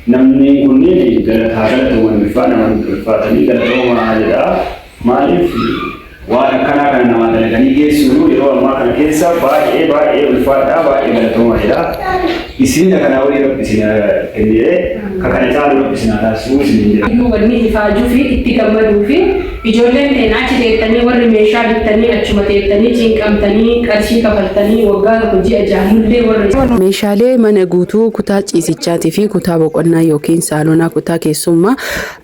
namni kunniin galata walfaana walfaatanii galatooma jedha maaliif waan akkanaa kana nama dalaganii geessu yeroo ammaa kana keessa baay'ee ulfaadhaa baay'ee galatooma jedha isin kana walii rabbisina kennee kakana caalu rabbisina taasisuu isin jedha wanni ifaajuu fi itti gammaduu fi ijoolleen teenaachi deettanii warri meeshaa bittanii achuma teettanii cinqamtanii qarshii kafaltanii waggaa hojii ajaa'ibullee warri meeshaalee mana guutuu kutaa ciisichaatii fi kutaa boqonnaa yookiin saalonaa kutaa keessummaa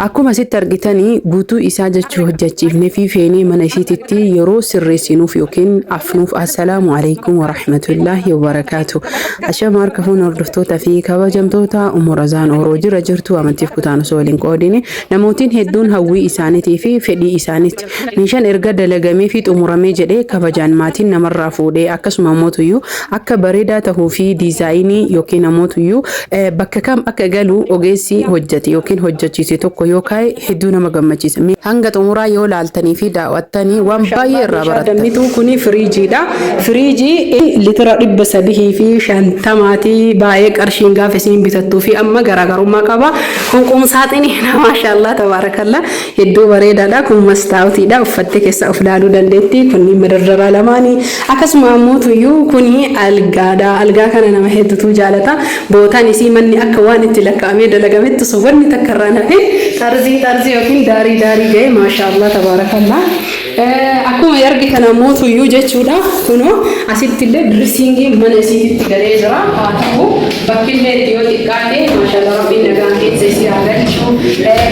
akkuma asitti argitanii guutuu isaa jechuu hojjechiifnee fi feenee mana isiititti yeroo sirreessinuuf yookiin afnuuf assalaamu alaykum wa rahmatullahi wa barakaatu. Ashama harkafuun hordoftoota fi kabajamtoota umurazaan oroo jira jirtu amantiif kutaan osoo waliin qoodine namootiin hedduun hawwii isaaniitii fi fedhii isaaniitti meeshaan erga dalagamee fi xumuramee jedhee kabajaan maatiin namarraa fuudhee akkasuma mootuyyuu akka bareedaa tahuu fi diizaayinii yookiin namootuyyuu bakka kam akka galu ogeessi hojjete yookiin hojjechiise tokko yoo kaa'e hedduu nama gammachiisa. Hanga xumuraa yoo laaltanii fi daawwattanii waan baay'ee irraa barattan. Dammituu kuni firiijiidha. Firiijii litira 350 baay'ee qarshiin gaafa isin bitattuu fi amma garaagarummaa qaba. Kun qumsaaxinii maashaallah tabarakallah hedduu bareedaadha. Kun mastaawtiidha. Uffattee keessa of ilaaluu dandeetti. Kunni madardara lamaanii akkasuma ammoo kuni algaadha. Algaa kana nama hedduutu jaalata. Bootaan isii manni akka waan itti lakkaa'amee dalagametti sobanni takka irraa nafe tarzii yookiin daarii ga'e maashaallah tabarakallah. Akkuma argi kana mootuyyuu jechuudha. Kunoo asitti illee dressingii mana isiitti galee jira. Haa ta'u bakki illee yoo xiqqaate maashaallah rabbiin nagaan keessa isii haa galchu.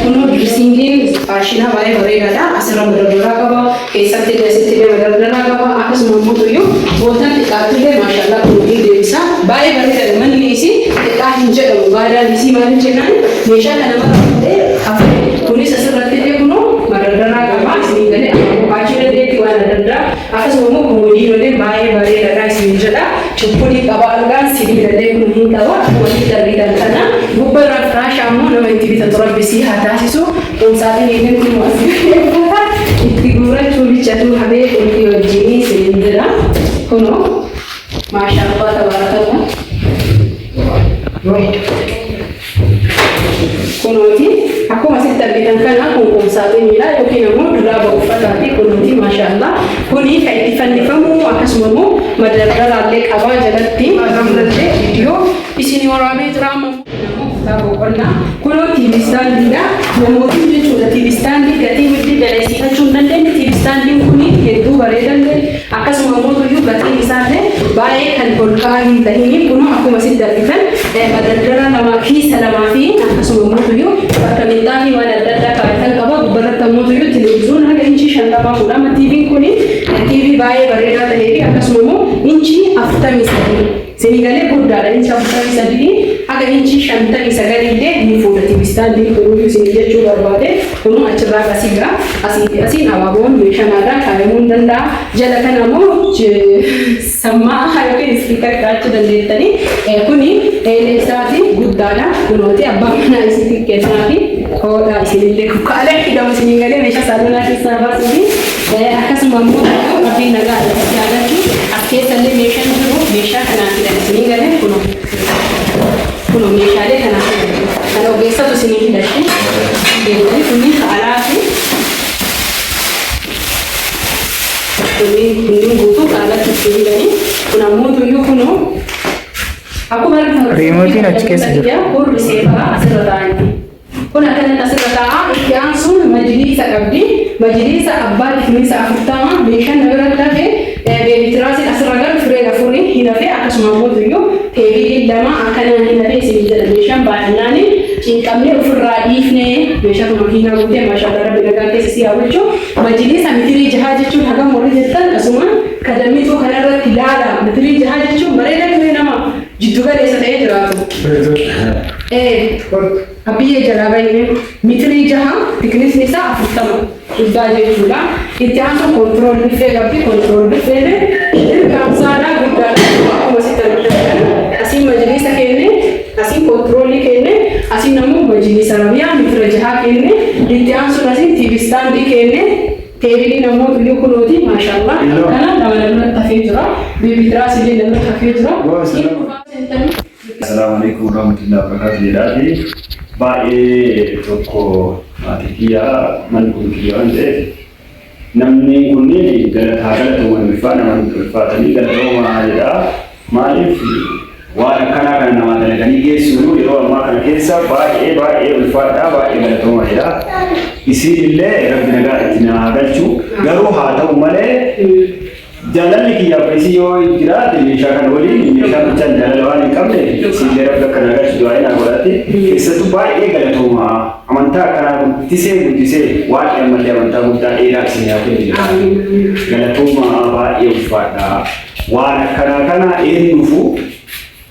Kunoo dressingiin faashina baay'ee bareedaadha. Asirra madardara qaba. Keessatti illee asitti illee madardara qaba. Akkasuma mootuyyuu bootaan xiqqaatu illee maashaallah kunuun deebisa. Baay'ee bareedaadha. Manni isii xiqqaa hin jedhamu. Baadaan isii maal jennaan meeshaa kana mara fuudhee hafe. Kunis asirratti illee kunoo madardara qaba. Isin galee baachuu dandeetti waan adda akkasuma immoo komoodiinolee baay'ee bareedaadha isin jedha chukkulii qaba algaan sibiilallee kun hin qaba wanti darbiidhaan kana gubbarra firaashaa immoo nama itti bitatu rabbisii haa taasisu qumsaatiin illee kun waasii itti guurrachuu bichatu habee qulqii wajjinii isin jedha kunoo maashaallah tabarakallah kunooti akkuma asitti argitan kana kun qumsaaxiniidha yookiin immoo duraaba uffataati kunooti maashaallah kuni kan itti fannifamu akkasuma immoo madardaraallee qabaa jalatti agamnallee viidiyoo isin waraabee jira boqonnaa kunoo tiivistaandiidha namootiin jechuudha tiivistaandii gatii muddi galeessifachuu hin dandeenye tiivistaandiin kuni hedduu bareedallee akkasuma immoo gatiin isaallee baay'ee kan olka'aa hin tahini kunoo akkuma asitti argitan madardara lamaa kiisa lamaa fi akkasuma immoo bakka minxaafii waan adda addaa kaa'atan qaba gubbarratti ammoo televiziyoon haga inchii 50 fuudhama tiiviin kuni tiivii baay'ee bareedaa ta'ee fi akkasuma immoo inchii 43 sinigalee guddaadha inchii 43 haga inchii 59 illee ni fuudha tiivistaandiin kunuyyuu isin jechuu barbaade kunuu achirraa qasiidha asiin abaaboon meeshamaadhaan kaa'amuu hin danda'a jala kana immoo sammaa yookiin ispiikar kaa'achuu dandeettanii kuni eeleesaati guddaadha kunooti abbaan manaa isitti kennaa fi hoodhaa isinillee kukkaalee hidhamu sinigalee meeshaa saalonaa keessaa baasuufi akkasuma immoo rabbiin nagaa irratti yaadatti as keessallee meeshaan jiru meeshaa kanaan hidhan sinigalee kunoo meeshaalee kanaan kan ogeessatu isinii hidhatte kunni haalaa fi kunniin guutuu haalatti itti hidhanii kun ammoo tuyyuu kunoo akkuma reemootiin achi keessa jira. Kun riseefaa asirra taa'anti. Kun akkanatti asirra taa'aa itti aansuun majliisa qabdi. Majliisa abbaa dhifnisa 40 meeshaan irratti hafe beelitiraasiin asirra galu firee afurii hin hafe akkasuma immoo tuyyuu teebilii lama akkanaan hin hafe isin jedha meeshaan baay'inaan cinqamnee ofirraa dhiifnee meeshaa kun hin haguutee maashaallah rabbi nagaa keessa si hawwachuu majliisa mitirii jahaa jechuun hagam warri jettan asuma kadammituu kanarratti ilaala mitirii jahaa jechuun bareeda ture nama jiddu galeessa ta'ee jiraatu. Abiyyee jalaa baay'ee mitirii jaha tiknisni isaa 40 guddaa jechuudha. Itti aansu kontirool biffee qabdi kontirool biffee qaamsaadhaa guddaadha akkuma sitti argatan asiin majliisa kenne asiin kontiroolii kenne asiin ammoo majliisa rabiyaa mitira jahaa kenne itti aansuun asiin tiivistaandii kenne teebilii namoota iyyuu kunuuti maashaallah kana nama namatti hafee jira beebitiraas illee namatti hafee jira. Assalamualaikum warahmatullahi wabarakatuh. Baik toko matikia mankukian deh. Namni kunni galata tuan bifana man bifata ni galata aja malif wana kana nama dalagani Yesu iro amma kana kesa baik bifata baik galata aja. Isi ille rabbina gaatina galchu garu hata umale jalan ki ya pesi yo kira de mishakan wali mishakan chan jalan wani kamne sindera bakana ga doa ina gorati kisatu ba e gala to ma amanta kana tise wa ya malle amanta mutta ira sinya ko gala to ma ba e fada wa kana e nufu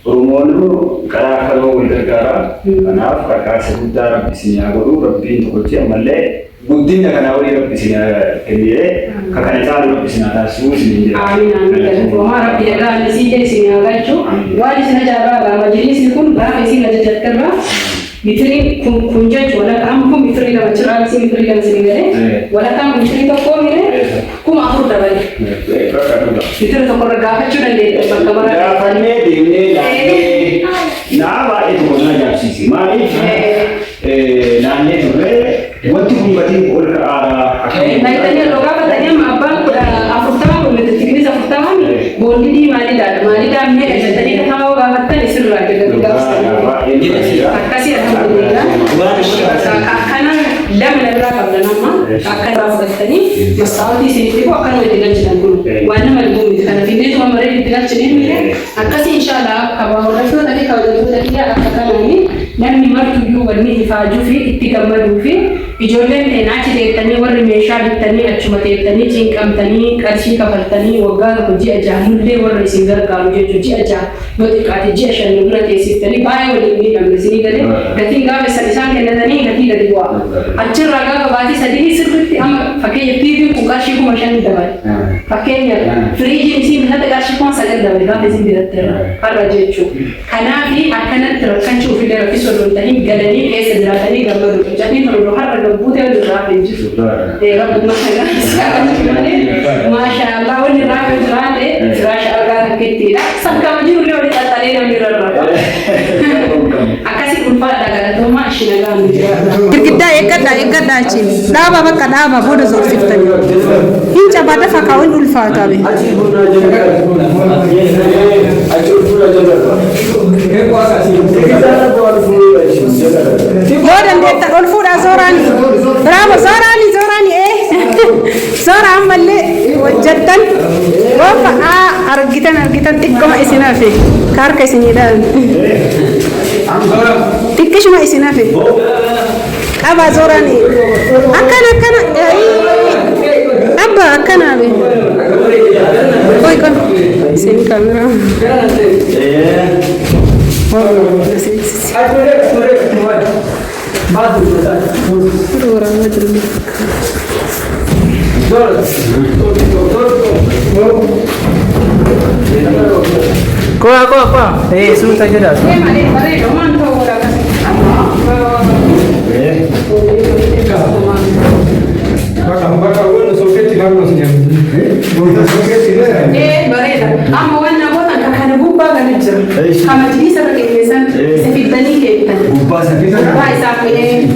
rumonu kara karo waldagara ana ka sebudara bisinya goru rabbi ko ce malle buddin kana wali rabbi sinya keliye kakak tahu rabbi sinya tasu sinya amin amin Tuhan rabbi jaga nasi je sinya gacu wali sinya jaga majelis pun berapa isi ngajar kerja mitri kunjat wala kamu mitri ka macam si mitri ka sini gere wala kamu mitri ka ko mire ku maafur dabali mitri to korga gacu dan de kamera ya panne de na ba itu mana jam sisi mari nane tu waktu kumbatin ko ara na itanya loga katanya mabang afurtama ko metikini sa afurtama bondi di mali da me tadi ka hawa ga hatta ni sirra ke da kasih alhamdulillah kana lamna dra kabla nama akan rafatani masaudi sini ko akan wetingan jinan guru wana malbumi kana finde to mare wetingan jinin mire akasi inshallah kabaw rasul tadi kawda tadi akan ni namni martu yu wani ifaju fi ittigamadu fi ijolen te naati de tani warri meesha bitani achuma te tani cinkam tani qarshi kafaltani wagga ko ji ajahulle warri singar kalu je ji aja moti kaati ji ashan nuna te sitani baay wali ni amsini gade gati ga mesalisan ke nadani gati gadi wa achir raga ga baati sadi sirti am fakke yati ku qarshi ku mashan dabal fakke ya friji si minata qarshi ku sagal dabal ga te sindirat harra jechu kana fi akanat rakanchu fi dara fi solutani galani ke sedratani gamadu jani to harra بوده الرافع جسم رب ما ما شاء الله وني رافع جراله فراش أرجع كتير سبكا مجنون ليه وده تالي نمير الرافع أكاسي كنفا دعنا تو ما شيء نعمل كده إكدا أشين دابا بكا دابا بوده زوج فتني إن جبادة فكاون ألفا تابي بودن ده ألفا زوراني برافو زوراني زوران ملي وجدتن وفا أرجتن تكما إسنا في كارك إسني دان تكش ما إسنا في أبا زوراني أكنا أبا أكنا بي كوي كون سين كاميرا Kau? Sudah jelas.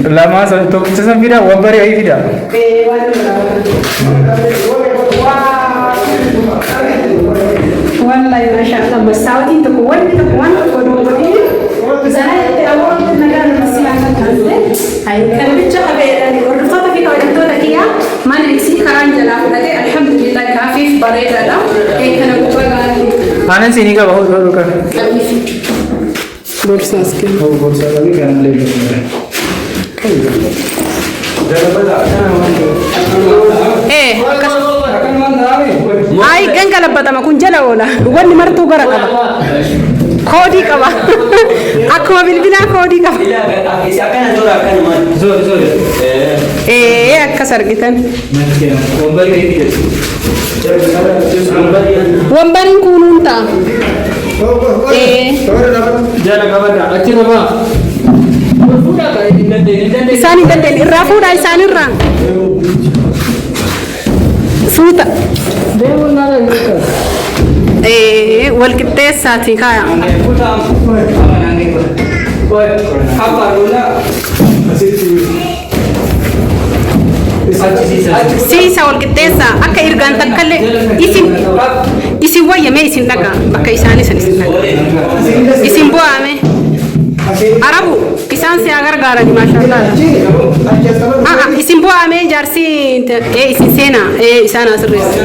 Lama tu macam vida, wabar ya vida. والله ما شاء الله مساوتي تكون تكون زايد أول نجار مسيحة كانت هاي كان بتشوف بيراني ورفضت في كل دكتورة كيا ما نسي كران جلا فلاتي الحمد لله كافي بريد هذا هاي كان بتوقع أنا سيني का बहुत बड़ा कर bursa skin वो बहुत सारा भी करने लगे ay gangala batama kun jala wala wonni martu gara kaba kodi kaba akuma bilbila kodi kaba akasar gitan wambarin kununta jala kaba achi nama isani dandel irrafuda isani irra suuta والكتة ساتي كايا Siisa wal qixxeessa akka ergaan takkallee isin wayyame isin dhaga bakka isaanis isin dhaga isin bu'aame arabu isaan si gargaarani maashaallah isin bu'aame jaarsi isin seena isaan asirreessa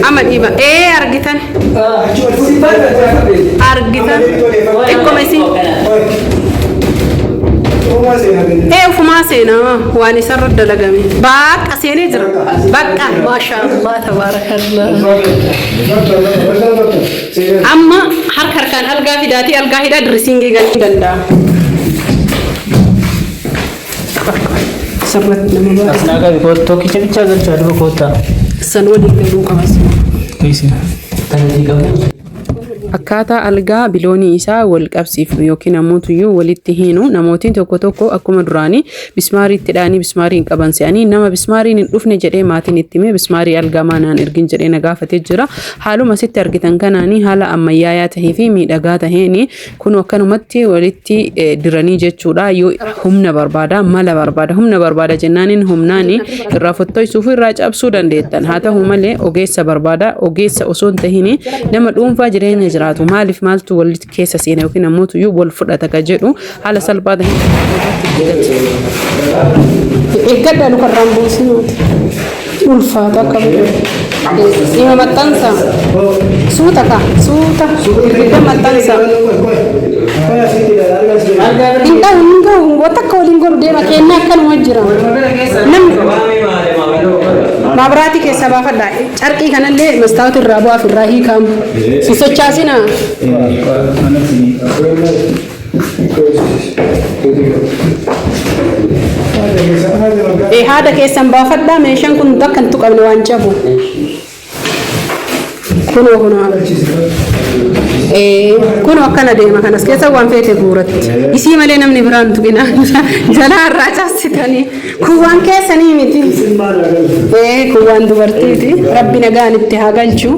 amma dhiiba argitan ekkuma isin ufuma seena waan isarra dalagame baqa seenee jira baqa maashaallah tabaarakallah amma harkaan algaa fidaati algaa hidha dressingii galchuu danda'a sarratti nama Asnaa qabi koottoo kicha bichaa galchaa duba koottaa. san waliin galuu qabas. Akkaataa algaa biloonii isaa wal qabsiifnu yookiin ammoo tuyyuu walitti hiinu namootiin tokko tokko akkuma duraanii bismaariitti dhaanii bismaariin qaban se'anii nama bismaariin hin dhufne jedhee maatiin itti himee bismaarii algaa maanaan ergin jedhee na gaafatee jira. Haaluma sitti argitan kanaanii haala ammayyaa'aa tahee fi miidhagaa taheen kun akkanumatti walitti diranii jechuudha. Yoo humna barbaada mala barbaada humna barbaada jennaaniin humnaani irraa fottoisuuf irraa cabsuu dandeettan. Haa ta'u malee ogeessa barbaada ogeessa osoo hin tahin nama dhuunfaa jireenya jira. Maaliif maaltu walitti keessa seena yookiin ammoo tuyyuu wal fudhata ka jedhu haala salphaa ta'een eeggadha nu karraan buusinuuti ulfaata akka dhima maxxansa suuta guddaa maxxansa hin ga'u wata akka waliin godhu deema kennaa akkanuma jira namni maabiraatii keessa baafadha carqii kanallee mastaawota irraa bu'aaf irraa hiikamu si sochaasina haada keessan baafadha meeshaan kun bakka hin tuqamne waan cabu kun akkana deema kanas keessa waan feete guuratti isii malee namni biraan tuqina jalaa irraa caasitanii kun waan keessanii miti kun waan dubartiiti rabbi nagaan itti haa galchu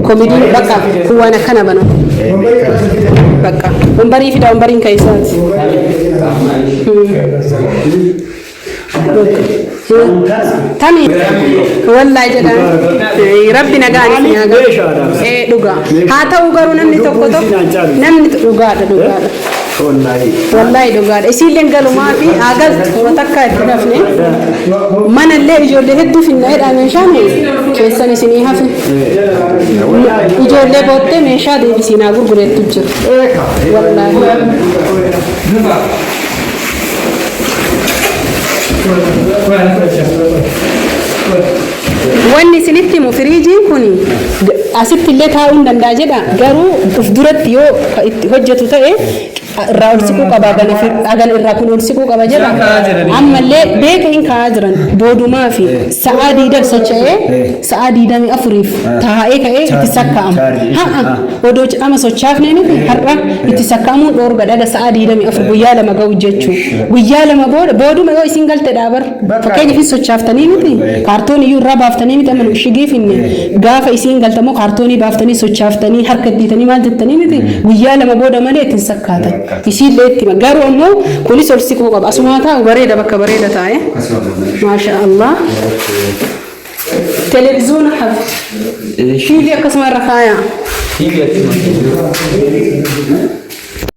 komidii bakka kun waan akkana bana bakka wambarii fida wambariin kaisaati tami wallahi jedhan rabbi nagaan itti haa galchu dhugaa haa ta'u garuu namni tokko namni dhugaadha wallahi dhugaadha isiillee galumaa fi agaltu watakka itti dafne manallee ijoollee hedduu finna jedha meeshaan keessan isinii hafe ijoollee booddee meeshaa deebisinaa gurgureettu jira wallahi wanni isinitti himu firiijiin kun asitti illee taa'uu hin danda'a jedha garuu uf duratti yoo itti hojjetu ta'e irraa ol siquu qaba agan irraa kun ol siquu qaba jedha ammallee beeka hin kaa'aa jiran boodumaa fi sa'aa diidam socho'ee sa'aa diidamii afuriif taa'ee ka'ee itti sakka'amu ha'a odoo jedhama sochaafne miti har'a itti sakka'amuun dhoorga dhaga sa'aa diidamii afur guyyaa lama ga'u jechuun guyyaa lama booduma yoo isin galte dhaabar fakkeenyaaf hin sochaaftanii miti kaartoon iyyuu irraa baaftanii miti amma shigiif inni gaafa isin galtamoo kaartoonii baaftanii sochaaftanii harka diitanii maal jettanii miti guyyaa lama booda malee ittiin sakkaatan isiillee itti garuu ammoo kunis ol siquu qaba asumaa taa'u bareeda bakka bareeda taa'e maasha Allah televiziyoona hafe shiilii akkasuma irra kaayaa